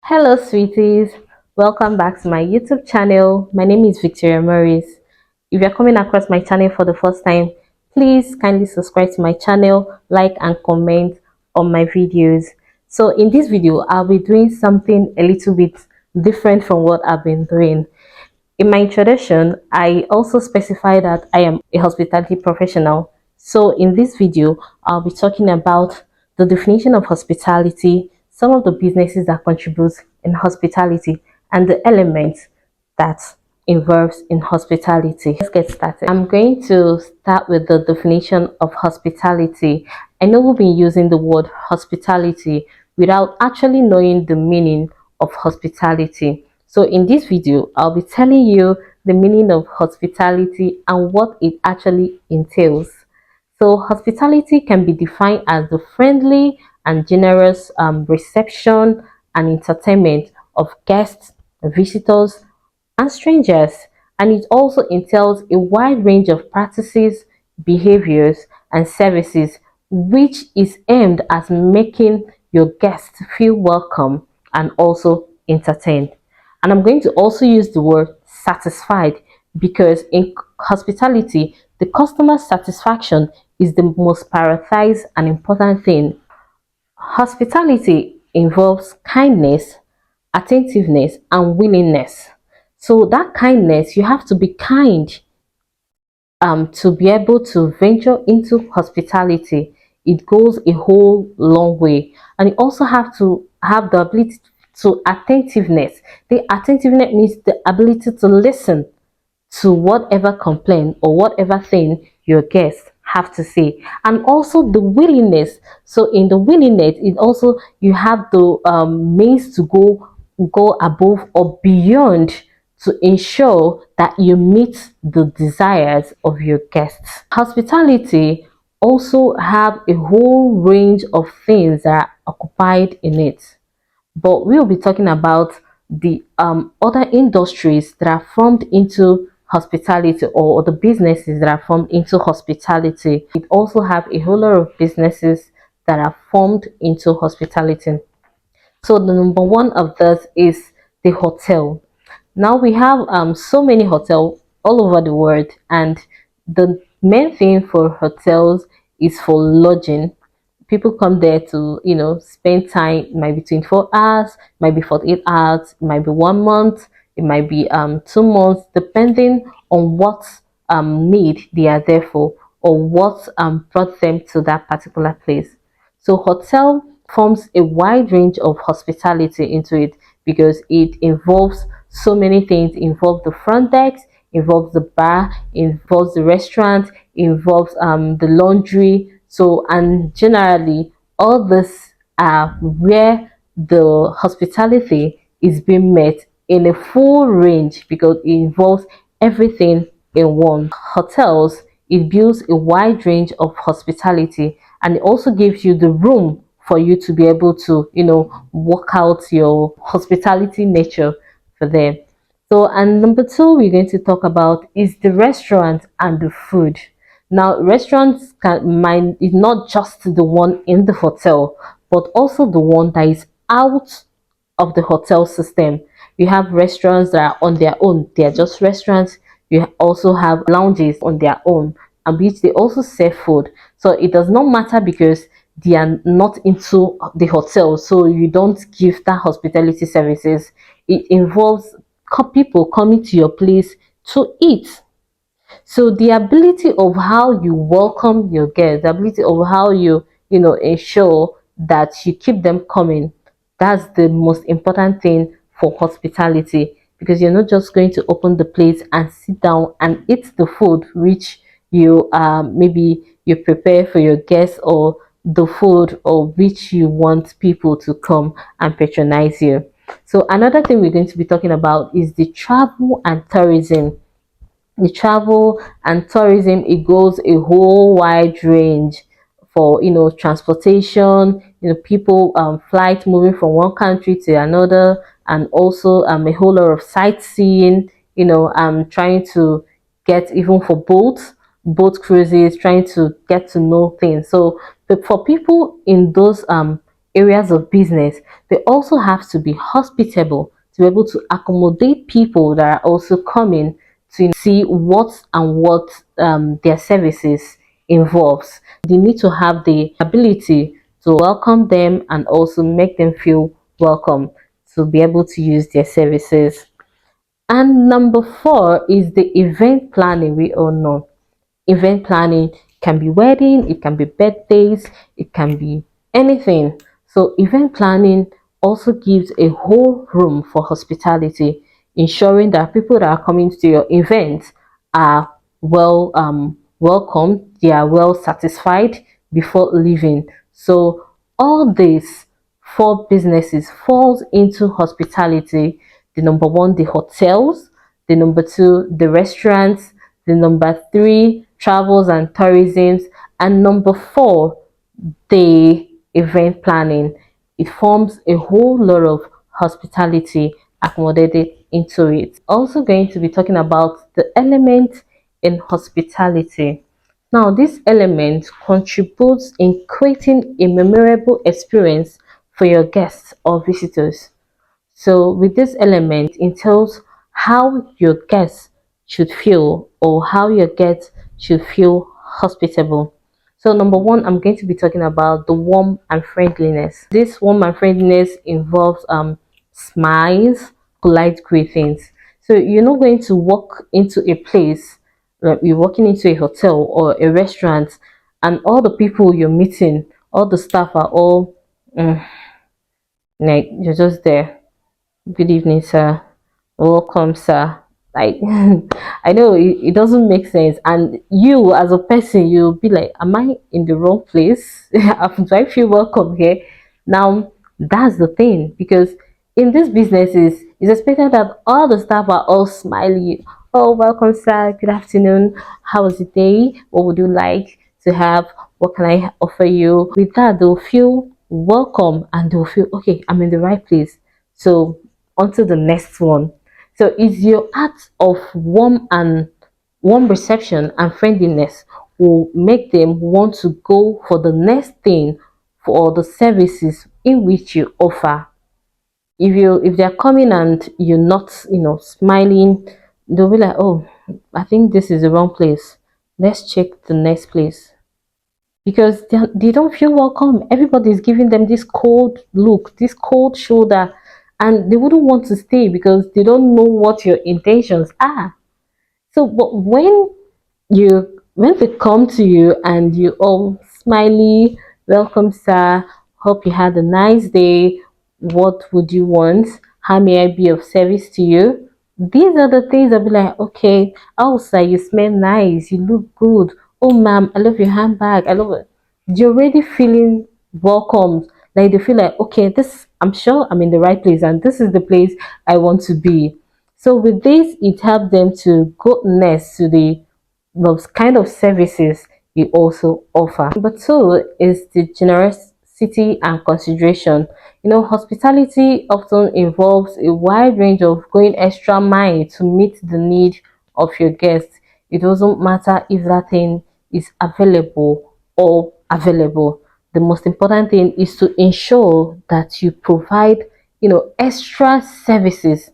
Hello, sweeties. Welcome back to my YouTube channel. My name is Victoria Morris. If you're coming across my channel for the first time, please kindly subscribe to my channel, like and comment on my videos. So in this video, I'll be doing something a little bit different from what I've been doing. In my introduction, I also specify that I am a hospitality professional. So in this video, I'll be talking about the definition of hospitality, some of the businesses that contribute in hospitality, and the elements that involves in hospitality. Let's get started. I'm going to start with the definition of hospitality. I know we've been using the word hospitality without actually knowing the meaning of hospitality. So in this video, I'll be telling you the meaning of hospitality and what it actually entails. So hospitality can be defined as the friendly and generous reception and entertainment of guests, visitors, and strangers. And it also entails a wide range of practices, behaviors, and services which is aimed at making your guests feel welcome and also entertained. And I'm going to also use the word satisfied because in hospitality, the customer satisfaction is the most prioritized and important thing. Hospitality involves kindness, attentiveness, and willingness. So that kindness, you have to be kind to be able to venture into hospitality. It goes a whole long way. And you also have to have the ability to attentiveness. The attentiveness means the ability to listen to whatever complaint or whatever thing your guests have to say, and also the willingness. So in the willingness, it also you have the means to go above or beyond to ensure that you meet the desires of your guests. Hospitality also have a whole range of things that are occupied in it, but we'll be talking about the other industries that are formed into hospitality, or the businesses that are formed into hospitality. It also have a whole lot of businesses that are formed into hospitality. So the number one of this is the hotel. Now we have so many hotels all over the world, and the main thing for hotels is for lodging. People come there to spend time. It might be 24 hours, it might be 48 hours, it might be 1 month, it might be 2 months, depending on what need they are there for, or what brought them to that particular place. So hotel forms a wide range of hospitality into it because it involves so many things. It involves the front desk, involves the bar, involves the restaurant, involves the laundry. So, and generally, all this are where the hospitality is being met in a full range because it involves everything in one. Hotels, it builds a wide range of hospitality, and it also gives you the room for you to be able to work out your hospitality nature for them. So, and number two we're going to talk about is the restaurant and the food. Now, restaurants is not just the one in the hotel, but also the one that is out of the hotel system. You have restaurants that are on their own, they are just restaurants. You also have lounges on their own, and which they also serve food. So it does not matter because they are not into the hotel, so you don't give that hospitality services. It involves people coming to your place to eat. So the ability of how you welcome your guests, the ability of how you ensure that you keep them coming, that's the most important thing for hospitality, because you're not just going to open the plate and sit down and eat the food which you maybe you prepare for your guests, or the food or which you want people to come and patronize you. So another thing we're going to be talking about is the travel and tourism. The travel and tourism, it goes a whole wide range for transportation, people flight moving from one country to another, and also a whole lot of sightseeing, trying to get, even for boat cruises, trying to get to know things. So but for people in those areas of business, they also have to be hospitable to be able to accommodate people that are also coming to see what and what their services involves. They need to have the ability to welcome them and also make them feel welcome to be able to use their services. And number four is the event planning. We all know event planning can be wedding, it can be birthdays, it can be anything. So event planning also gives a whole room for hospitality, ensuring that people that are coming to your event are well welcomed, they are well satisfied before leaving. So all these four businesses falls into hospitality. The number one, the hotels; the number two, the restaurants; the number three, travels and tourism; and number four, the event planning. It forms a whole lot of hospitality accommodated into it. Also going to be talking about the element in hospitality. Now, this element contributes in creating a memorable experience for your guests or visitors. So with this element entails how your guests should feel or how your guests should feel hospitable. So number one, I'm going to be talking about the warmth and friendliness. This warmth and friendliness involves smiles, polite greetings. So you're not going to walk into a place, like you're walking into a hotel or a restaurant, and all the people you're meeting, all the staff are all like you're just there. Good evening, sir. Welcome, sir. Like, I know it doesn't make sense, and you as a person, you'll be like, "Am I in the wrong place? Do I feel welcome here?" Now, that's the thing because in these businesses, it's expected that all the staff are all smiley. Oh, welcome, sir. Good afternoon. How was the day? What would you like to have? What can I offer you? With that, they'll feel welcome and they'll feel okay. I'm in the right place. So on to the next one. So it's your act of warm reception and friendliness will make them want to go for the next thing for the services in which you offer. If they're coming and you're not, smiling, they'll be like, oh, I think this is the wrong place. Let's check the next place because they don't feel welcome. Everybody's giving them this cold look, this cold shoulder, and they wouldn't want to stay because they don't know what your intentions are. So, but when they come to you and you all smiley, welcome, sir. Hope you had a nice day. What would you want? How may I be of service to you? These are the things I'll be like, okay, oh, sir, you smell nice. You look good. Oh, ma'am, I love your handbag. I love it. You're already feeling welcomed. Like they feel like, okay, I'm sure I'm in the right place and this is the place I want to be. So with this, it helps them to go next to the those kind of services you also offer. Number two is the generosity and consideration. Hospitality often involves a wide range of going extra mile to meet the need of your guests. It doesn't matter if that thing is available or available. The most important thing is to ensure that you provide, extra services,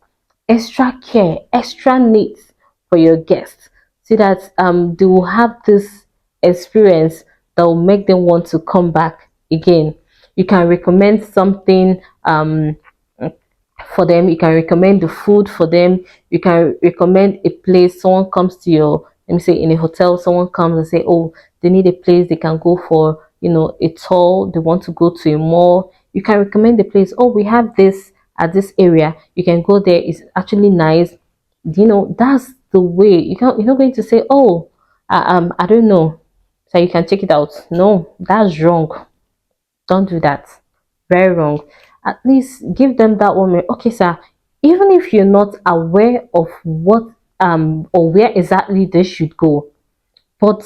extra care, extra needs for your guests so that they will have this experience that will make them want to come back again. You can recommend something for them. You can recommend the food for them. You can recommend a place. Someone comes to your, let me say, in a hotel, someone comes and say, oh, they need a place they can go for, a tour. They want to go to a mall. You can recommend the place. Oh, we have this at this area. You can go there. It's actually nice. That's the way. You're not going to say, oh, I don't know, so you can check it out. No, that's wrong. Don't do that. Very wrong. At least give them that one minute. Okay, sir. Even if you're not aware of what or where exactly they should go, but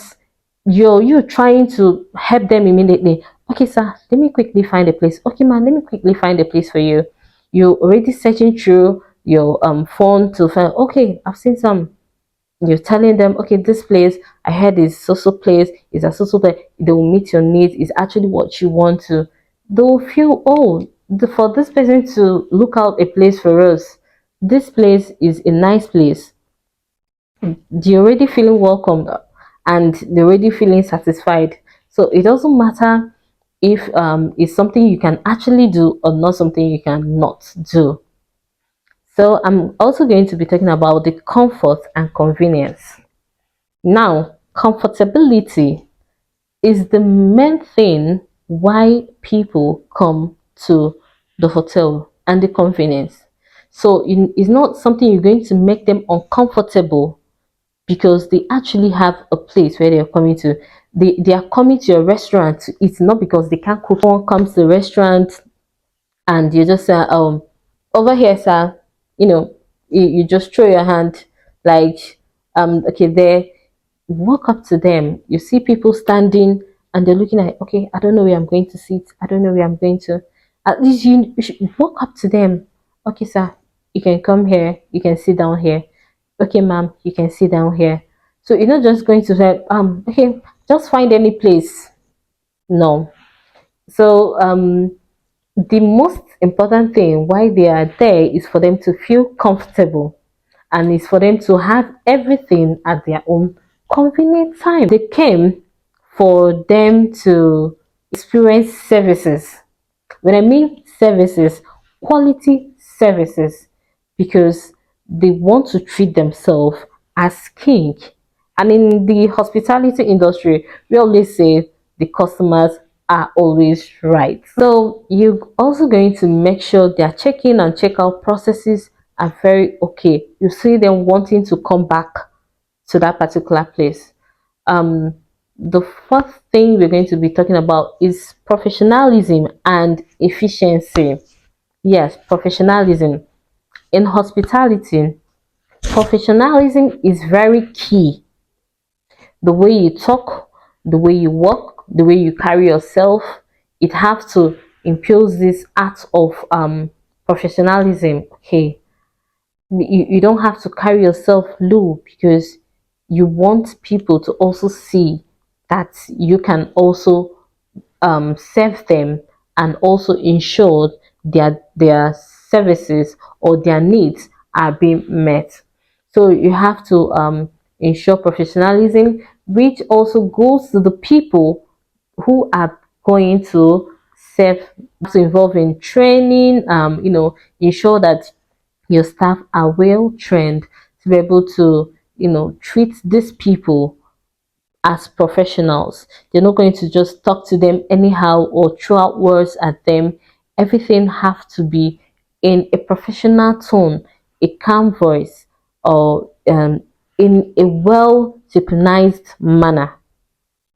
you're trying to help them immediately. Okay, sir, let me quickly find a place. Okay, man, let me quickly find a place for you. You're already searching through your phone to find, okay, I've seen some. You're telling them, okay, this place I heard is so place, is a so place. They will meet your needs, is actually what you want to they'll feel, oh, for this person to look out a place for us, this place is a nice place. They're already feeling welcomed and they're already feeling satisfied. So it doesn't matter if it's something you can actually do or not something you cannot do. So I'm also going to be talking about the comfort and convenience. Now, comfortability is the main thing why people come to the hotel, and the convenience. So it's not something you're going to make them uncomfortable because they actually have a place where they're coming to. They are coming to your restaurant to eat, not because they can't cook. Someone comes to the restaurant and you just say, over here, sir, you know, you just throw your hand like, okay, there, walk up to them. You see people standing and they're looking at, okay, I don't know where I'm going to sit. I don't know where I'm going to. At least you should walk up to them. Okay, sir, you can come here. You can sit down here. Okay, ma'am, you can sit down here. So you're not just going to say, okay, just find any place. No. So the most important thing why they are there is for them to feel comfortable, and it's for them to have everything at their own convenient time. They came for them to experience services. When I mean services, quality services, because they want to treat themselves as king. And in the hospitality industry, we always say the customers are always right. So you're also going to make sure their check-in and check-out processes are very okay. You see them wanting to come back to that particular place. Um, the fourth thing we're going to be talking about is professionalism and efficiency. Yes, professionalism. In hospitality, professionalism is very key. The way you talk, the way you walk, the way you carry yourself, it have to impose this art of professionalism. Okay, you don't have to carry yourself low because you want people to also see that you can also serve them and also ensure their services or their needs are being met. So you have to ensure professionalism, which also goes to the people who are going to serve, to involve in training, ensure that your staff are well trained to be able to, treat these people as professionals. They're not going to just talk to them anyhow or throw out words at them. Everything have to be in a professional tone, a calm voice, or in a well synchronized manner,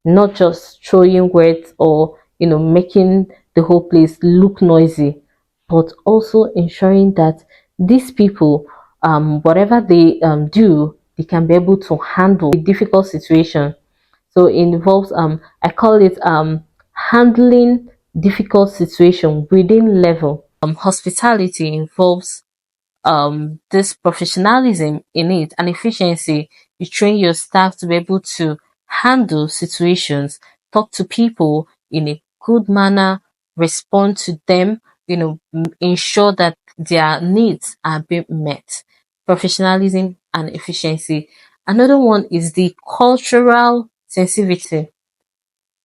not just throwing words or making the whole place look noisy, but also ensuring that these people, whatever they do, they can be able to handle a difficult situation. So it involves I call it handling difficult situation within level. Hospitality involves this professionalism in it and efficiency. You train your staff to be able to handle situations, talk to people in a good manner, respond to them, ensure that their needs are being met. Professionalism and efficiency. Another one is the cultural sensitivity.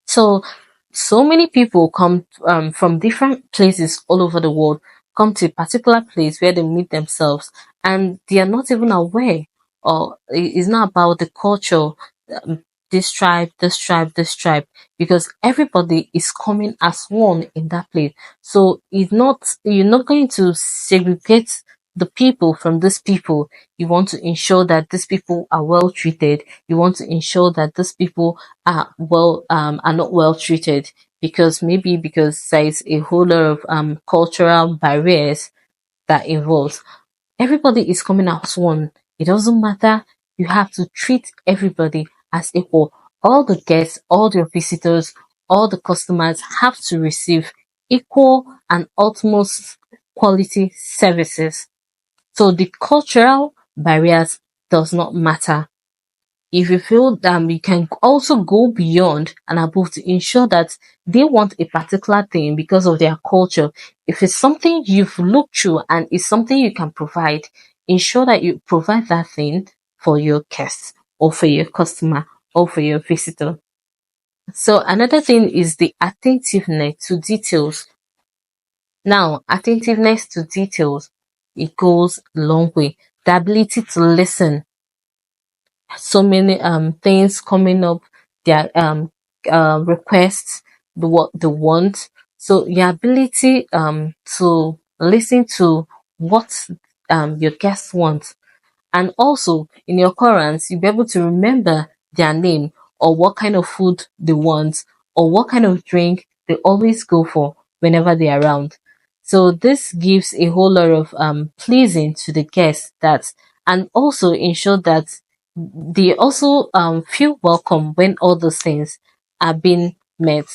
So, so many people come from different places all over the world, come to a particular place where they meet themselves, and they are not even aware, or it's not about the culture, this tribe, this tribe, this tribe, because everybody is coming as one in that place. So it's not, you're not going to segregate the people from these people. You want to ensure that these people are well treated. You want to ensure that these people are not well treated, because maybe because there's a whole lot of cultural barriers that involves. Everybody is coming as one. It doesn't matter. You have to treat everybody as equal. All the guests, all the visitors, all the customers have to receive equal and utmost quality services. So the cultural barriers does not matter. If you feel you can also go beyond and above to ensure that they want a particular thing because of their culture. If it's something you've looked through and it's something you can provide, ensure that you provide that thing for your guests or for your customer or for your visitor. So another thing is the attentiveness to details. Now, attentiveness to details, it goes a long way. The ability to listen, so many things coming up, their requests, what they want. So your ability to listen to what your guests want, and also in your occurrence, you'll be able to remember their name or what kind of food they want or what kind of drink they always go for whenever they're around. So this gives a whole lot of pleasing to the guests, that and also ensure that they also feel welcome when all those things are being met.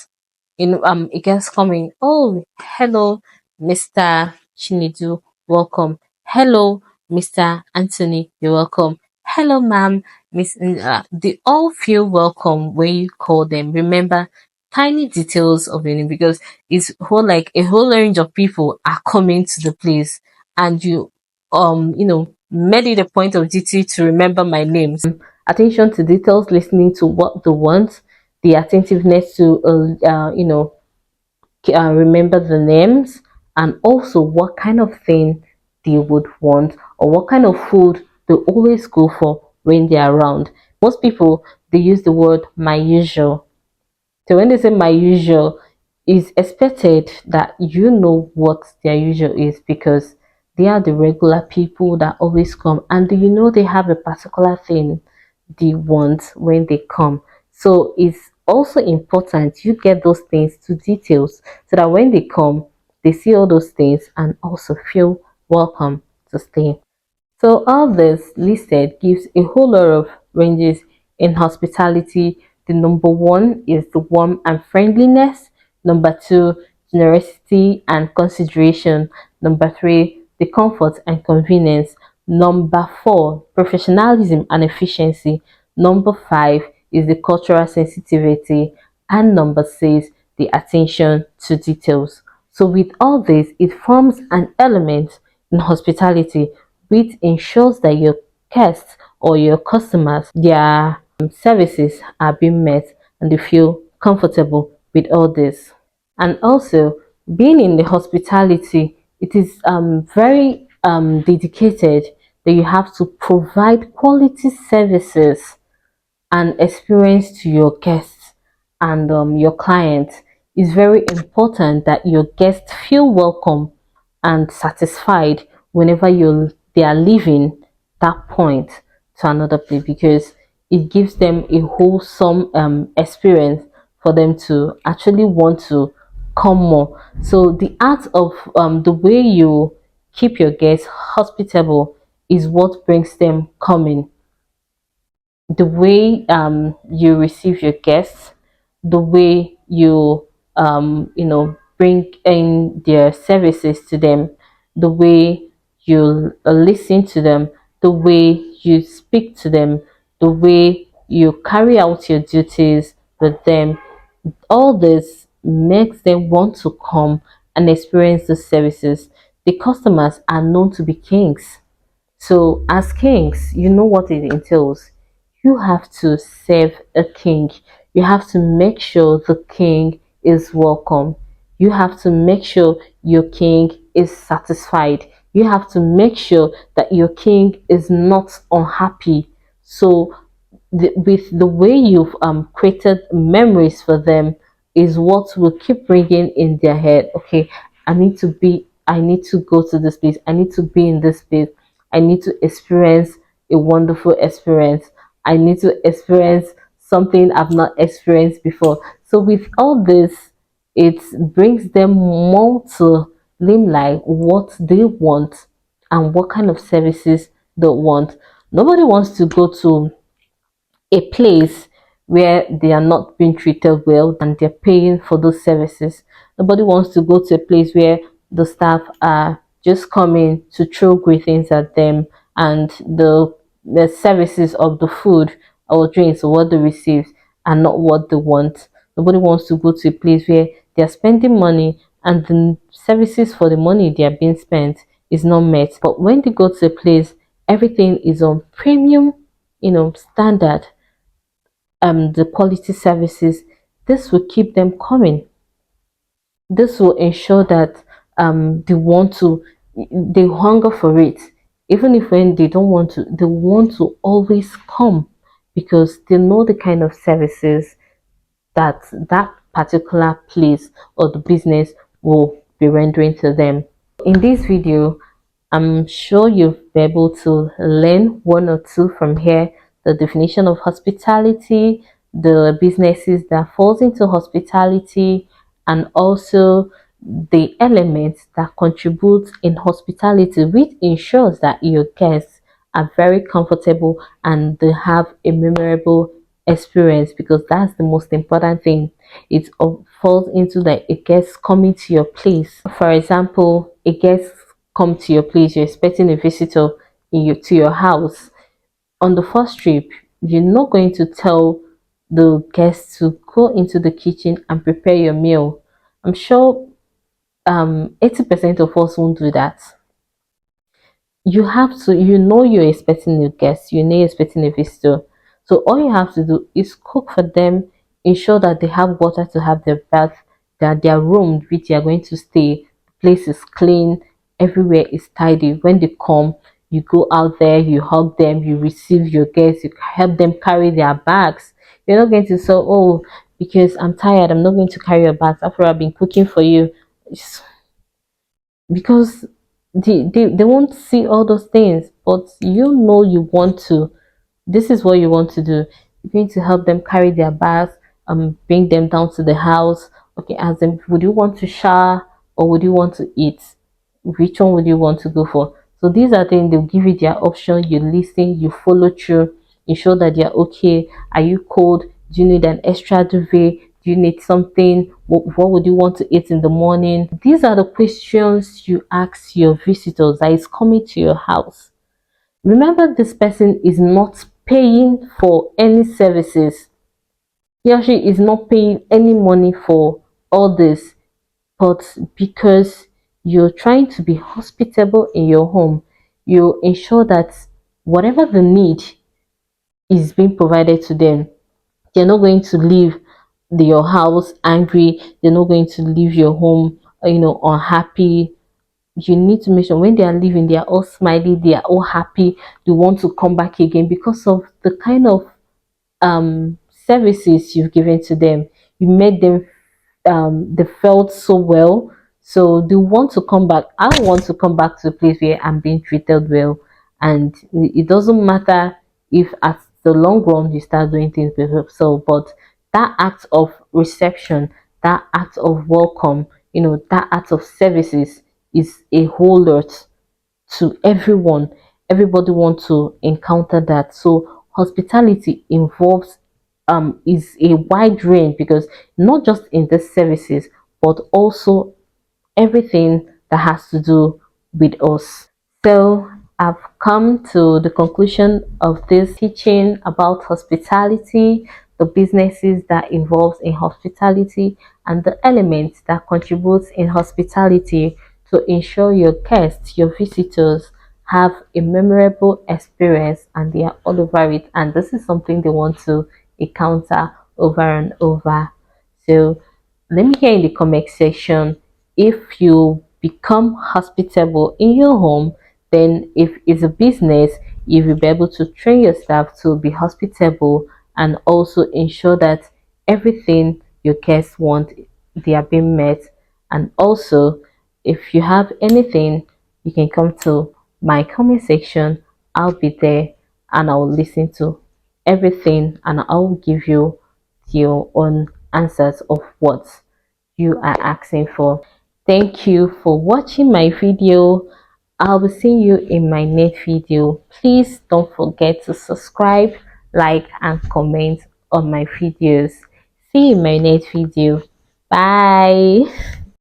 It gets coming, oh, hello, Mr. Chinidu, welcome. Hello, Mr. Anthony, you're welcome. Hello, ma'am, Miss. They all feel welcome when you call them. Remember tiny details of your name, because it's whole like a whole range of people are coming to the place, and you made it a point of duty to remember my names. Attention to details, listening to what they want, the attentiveness to remember the names, and also what kind of thing they would want or what kind of food they always go for when they're around. Most people, they use the word my usual. So when they say my usual, it's expected that you know what their usual is, because they are the regular people that always come, and you know they have a particular thing they want when they come. So it's also important you get those things to details, so that when they come, they see all those things and also feel welcome to stay. So all this listed gives a whole lot of ranges in hospitality. The number one is the warmth and friendliness. Number two, generosity and consideration. Number three, the comfort and convenience. Number four, professionalism and efficiency. Number five is the cultural sensitivity. And number six, the attention to details. So with all this, it forms an element in hospitality which ensures that your guests or your customers, their services are being met and they feel comfortable with all this. And also, being in the hospitality, it is very dedicated that you have to provide quality services and experience to your guests and your clients. It's very important that your guests feel welcome and satisfied whenever they are leaving that point to another place, because it gives them a wholesome experience for them to actually want to come more. So the art of the way you keep your guests hospitable is what brings them coming. The way you receive your guests, the way you bring in their services to them, the way you listen to them, the way you speak to them, the way you carry out your duties with them, all this makes them want to come and experience the services. The customers are known to be kings, so, as kings, you know what it entails. You have to serve a king. You have to make sure the king is welcome. You have to make sure your king is satisfied. You have to make sure that your king is not unhappy. So, with the way you've created memories for them is what will keep ringing in their head. Okay, I need to go to this place, I need to be in this place, I need to experience a wonderful experience, I need to experience something I've not experienced before. So with all this, it brings them more to limelight what they want and what kind of services they want. Nobody wants to go to a place where they are not being treated well and they're paying for those services. Nobody wants to go to a place where the staff are just coming to throw greetings at them, and the services of the food or drinks or what they receive and not what they want. Nobody wants to go to a place where they're spending money and the services for the money they are being spent is not met. But when they go to a place, everything is on premium, standard, the quality services. This will keep them coming. This will ensure that they hunger for it. Even if when they don't want to, they want to always come because they know the kind of services that that particular place or the business will be rendering to them. In this video, I'm sure you'll be able to learn one or two from here: the definition of hospitality, the businesses that falls into hospitality, and also the elements that contribute in hospitality, which ensures that your guests are very comfortable and they have a memorable experience, because that's the most important thing. It falls into that a guest coming to your place. For example, a guest come to your place, you're expecting a visitor to your house. On the first trip, you're not going to tell the guests to go into the kitchen and prepare your meal. I'm sure 80% of us won't do that. You have to, you're expecting a guest, you're expecting a visitor. So all you have to do is cook for them, ensure that they have water to have their bath, that their room which they are going to stay, the place is clean, everywhere is tidy. When they come, you go out there, you hug them, you receive your guests, you help them carry their bags. You're not going to say, oh, because I'm tired, I'm not going to carry your bags after I've been cooking for you. Because they won't see all those things, but you want to, this is what you want to do. You're going to help them carry their bags, bring them down to the house. Okay, ask them, would you want to shower or would you want to eat? Which one would you want to go for? So these are things, they'll give you their option. You listen, you follow through, ensure that they're okay. Are you cold? Do you need an extra duvet? Do you need something? What would you want to eat in the morning? These are the questions you ask your visitors that is coming to your house. Remember, this person is not paying for any services. He or she is not paying any money for all this. But because you're trying to be hospitable in your home, you ensure that whatever the need is being provided to them. They're not going to leave your house angry. They're not going to leave your home, unhappy. You need to make sure when they are leaving, they are all smiley, they are all happy, they want to come back again because of the kind of services you've given to them. You made them, they felt so well, so they want to come back. I want to come back to a place where I'm being treated well, and it doesn't matter if at the long run you start doing things with yourself, but that act of reception, that act of welcome, that act of services is a whole lot to everyone. Everybody wants to encounter that. So hospitality involves, is a wide range, because not just in the services but also everything that has to do with us. So I've come to the conclusion of this teaching about hospitality, the businesses that involves in hospitality, and the elements that contributes in hospitality to ensure your guests, your visitors, have a memorable experience and they are all over it. And this is something they want to encounter over and over. So let me hear in the comment section if you become hospitable in your home. Then if it's a business, you will be able to train your staff to be hospitable and also ensure that everything your guests want, they are being met. And also, if you have anything, you can come to my comment section. I'll be there and I'll listen to everything and I'll give you your own answers of what you are asking for. Thank you for watching my video. I'll be seeing you in my next video. Please don't forget to subscribe, like, and comment on my videos. See you in my next video. Bye.